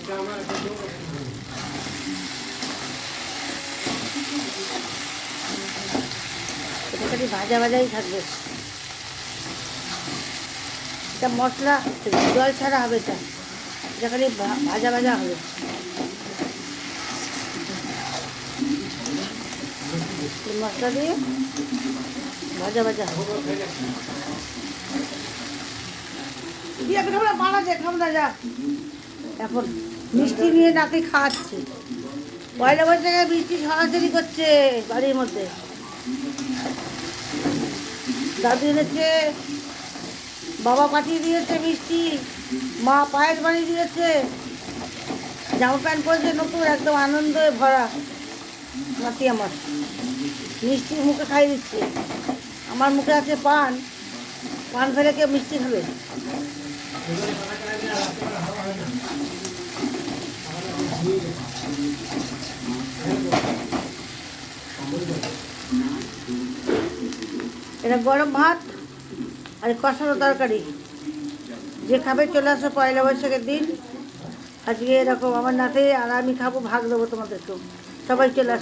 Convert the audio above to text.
এটা খালি ভাজা ভাজাই থাকবে। এটা মশলা জল ছাড়া হবে, এটা খালি ভাজা ভাজা হবে। মশলা দিয়ে ভাজা ভাজা হবে। এখন মিষ্টি নিয়ে নাতি খাওয়াচ্ছি। পয়লা বৈশাখে মিষ্টি সরাসরি করছে বাড়ির মধ্যে। দাদু এনেছে, বাবা পাঠিয়ে দিয়েছে মিষ্টি, মা পায়েস বানিয়ে দিয়েছে, জামা প্যান্ট পরেছে নতুন, একদম আনন্দে ভরা নাতি আমার। মিষ্টি মুখে খাইয়ে দিচ্ছে। আমার মুখে আছে পান, পান ফেলে কেউ মিষ্টি খাবে? এটা গরম ভাত আর কষানো তরকারি। যে খাবে চলে আসো পয়লা বৈশাখের দিন। আজকে এরকম আমার নাতি আর আমি খাবো, ভাগ দেবো তোমাদেরকেও। সবাই চলে আসো।